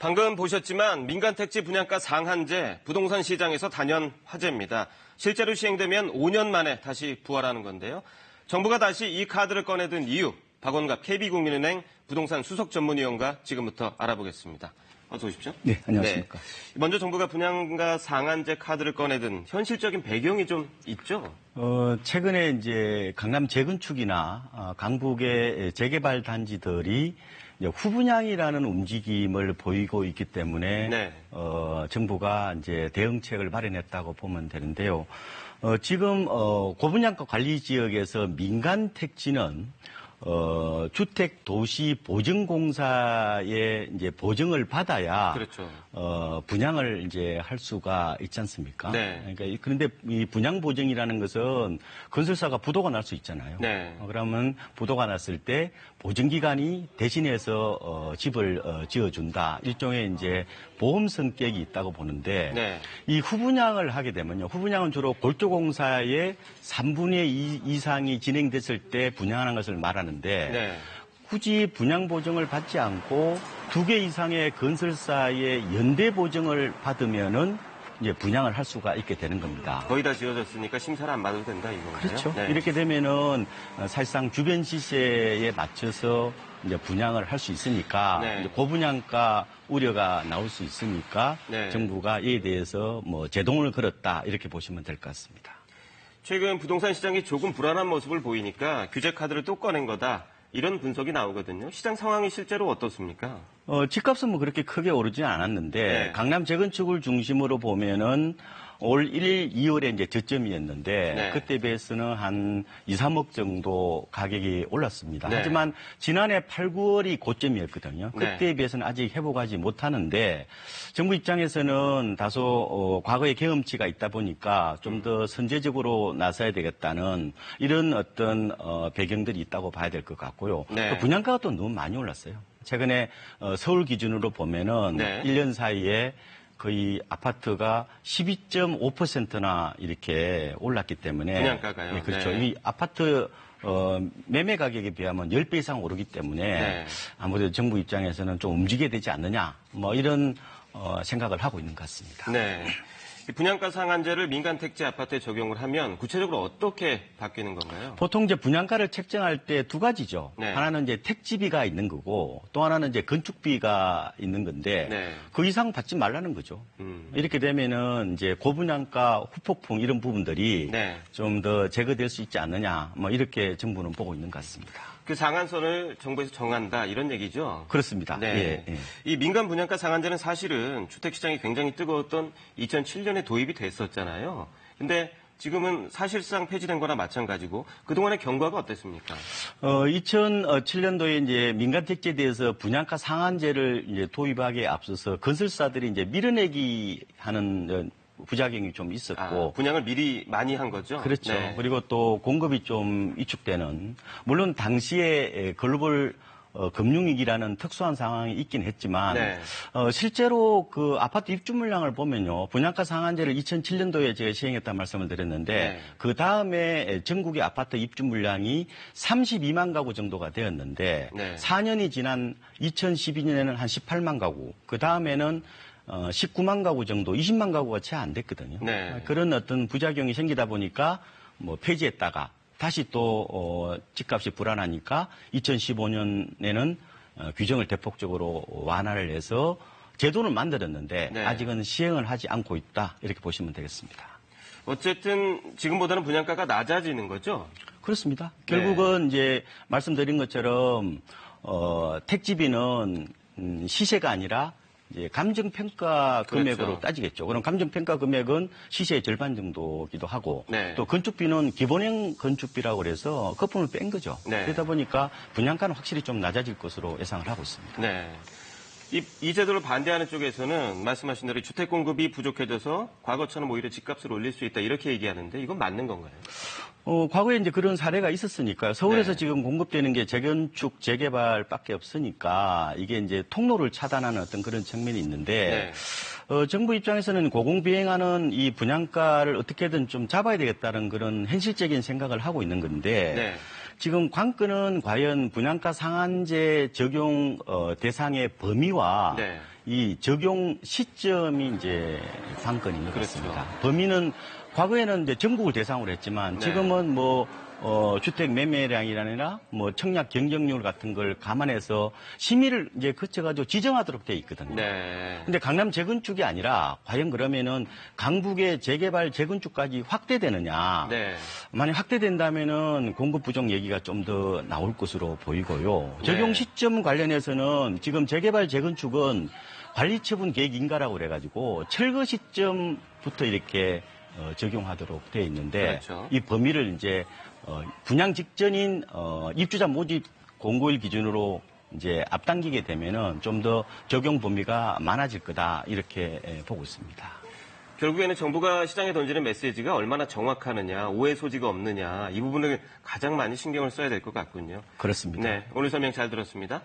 방금 보셨지만 민간택지 분양가 상한제 부동산 시장에서 단연 화제입니다. 실제로 시행되면 5년 만에 다시 부활하는 건데요. 정부가 다시 이 카드를 꺼내든 이유, 박원갑 KB국민은행 부동산 수석 전문위원과 지금부터 알아보겠습니다. 어서 오십시오. 네, 안녕하십니까. 네. 먼저 정부가 분양가 상한제 카드를 꺼내든 현실적인 배경이 좀 있죠? 최근에 이제 강남 재건축이나 강북의 재개발 단지들이 이제 후분양이라는 움직임을 보이고 있기 때문에 네. 정부가 이제 대응책을 마련했다고 보면 되는데요. 지금 고분양가 관리 지역에서 민간 택지는 주택도시보증공사의 이제 보증을 받아야 그렇죠. 분양을 이제 할 수가 있지 않습니까? 네. 그러니까 그런데 이 분양 보증이라는 것은 건설사가 부도가 날 수 있잖아요. 네. 그러면 부도가 났을 때 보증기관이 대신해서 집을 지어준다. 일종의 이제 보험 성격이 있다고 보는데 네. 이 후분양을 하게 되면요. 후분양은 주로 골조공사의 3분의 2 이상이 진행됐을 때 분양하는 것을 말하는데 네. 굳이 분양 보증을 받지 않고 2개 이상의 건설사의 연대 보증을 받으면은 이제 분양을 할 수가 있게 되는 겁니다. 거의 다 지어졌으니까 심사를 안 받아도 된다 이거예요. 그렇죠. 네. 이렇게 되면은 사실상 주변 시세에 맞춰서 이제 분양을 할 수 있으니까 네. 이제 고분양가 우려가 나올 수 있으니까 네. 정부가 이에 대해서 뭐 제동을 걸었다 이렇게 보시면 될 것 같습니다. 최근 부동산 시장이 조금 불안한 모습을 보이니까 규제 카드를 또 꺼낸 거다. 이런 분석이 나오거든요. 시장 상황이 실제로 어떻습니까? 집값은 뭐 그렇게 크게 오르지는 않았는데 네. 강남 재건축을 중심으로 보면은 올 1일, 2월에 이제 저점이었는데 네. 그때 비해서는 한 2, 3억 정도 가격이 올랐습니다. 네. 하지만 지난해 8, 9월이 고점이었거든요. 그때에 네. 비해서는 아직 회복하지 못하는데 정부 입장에서는 다소 과거의 경험치가 있다 보니까 좀 더 선제적으로 나서야 되겠다는 이런 어떤 배경들이 있다고 봐야 될 것 같고요. 네. 또 분양가가 또 너무 많이 올랐어요. 최근에 서울 기준으로 보면은 네. 1년 사이에 거의 아파트가 12.5%나 이렇게 올랐기 때문에 분양가가요? 네, 그렇죠. 네. 이 아파트 매매 가격에 비하면 10배 이상 오르기 때문에 네. 아무래도 정부 입장에서는 좀 움직여야 되지 않느냐 뭐 이런 생각을 하고 있는 것 같습니다. 네. 이 분양가 상한제를 민간 택지 아파트에 적용을 하면 구체적으로 어떻게 바뀌는 건가요? 보통 이제 분양가를 책정할 때 두 가지죠. 네. 하나는 이제 택지비가 있는 거고 또 하나는 이제 건축비가 있는 건데 네. 그 이상 받지 말라는 거죠. 이렇게 되면은 이제 고분양가 후폭풍 이런 부분들이 네. 좀 더 제거될 수 있지 않느냐 뭐 이렇게 정부는 보고 있는 것 같습니다. 그 상한선을 정부에서 정한다 이런 얘기죠? 그렇습니다. 네. 예, 예. 이 민간 분양가 상한제는 사실은 주택시장이 굉장히 뜨거웠던 2007년에 도입이 됐었잖아요. 근데 지금은 사실상 폐지된 거나 마찬가지고 그동안의 경과가 어땠습니까? 2007년도에 이제 민간택지에 대해서 분양가 상한제를 이제 도입하기에 앞서서 건설사들이 이제 밀어내기 하는 부작용이 좀 있었고. 분양을 미리 많이 한 거죠? 그렇죠. 네. 그리고 또 공급이 좀 위축되는, 물론 당시에 글로벌 금융위기라는 특수한 상황이 있긴 했지만 네. 실제로 그 아파트 입주 물량을 보면요. 분양가 상한제를 2007년도에 제가 시행했다는 말씀을 드렸는데 네. 그 다음에 전국의 아파트 입주 물량이 32만 가구 정도가 되었는데 네. 4년이 지난 2012년에는 한 18만 가구, 그 다음에는 19만 가구 정도, 20만 가구가 채 안 됐거든요. 네. 그런 어떤 부작용이 생기다 보니까 뭐 폐지했다가 다시 또 집값이 불안하니까 2015년에는 규정을 대폭적으로 완화를 해서 제도는 만들었는데 네. 아직은 시행을 하지 않고 있다 이렇게 보시면 되겠습니다. 어쨌든 지금보다는 분양가가 낮아지는 거죠? 그렇습니다. 네. 결국은 이제 말씀드린 것처럼 택지비는 시세가 아니라 이제 감정평가 금액으로 그렇죠. 따지겠죠. 그럼 감정평가 금액은 시세의 절반 정도기도 하고 네. 또 건축비는 기본형 건축비라고 그래서 거품을 뺀 거죠. 네. 그러다 보니까 분양가는 확실히 좀 낮아질 것으로 예상을 하고 있습니다. 네. 이 제도를 반대하는 쪽에서는 말씀하신 대로 주택 공급이 부족해져서 과거처럼 오히려 집값을 올릴 수 있다 이렇게 얘기하는데 이건 맞는 건가요? 과거에 이제 그런 사례가 있었으니까요. 서울에서 네. 지금 공급되는 게 재건축, 재개발밖에 없으니까 이게 이제 통로를 차단하는 어떤 그런 측면이 있는데 정부 입장에서는 고공비행하는 이 분양가를 어떻게든 좀 잡아야 되겠다는 그런 현실적인 생각을 하고 있는 건데 네. 지금 관건은 과연 분양가 상한제 적용 대상의 범위와 네. 이 적용 시점이 이제 관건인 것 같습니다. 그렇죠. 범위는 과거에는 이제 전국을 대상으로 했지만 네. 지금은 뭐 주택 매매량이라느나 뭐 청약 경쟁률 같은 걸 감안해서 심의를 이제 거쳐가지고 지정하도록 돼 있거든요. 네. 근데 강남 재건축이 아니라 과연 그러면은 강북의 재개발 재건축까지 확대되느냐? 네. 만약 확대된다면은 공급 부족 얘기가 좀 더 나올 것으로 보이고요. 네. 적용 시점 관련해서는 지금 재개발 재건축은 관리처분 계획 인가라고 그래가지고 철거 시점부터 이렇게 적용하도록 돼 있는데 그렇죠. 이 범위를 이제 분양 직전인 입주자 모집 공고일 기준으로 이제 앞당기게 되면은 좀 더 적용 범위가 많아질 거다 이렇게 보고 있습니다. 결국에는 정부가 시장에 던지는 메시지가 얼마나 정확하느냐, 오해 소지가 없느냐 이 부분을 가장 많이 신경을 써야 될 것 같군요. 그렇습니다. 네, 오늘 설명 잘 들었습니다.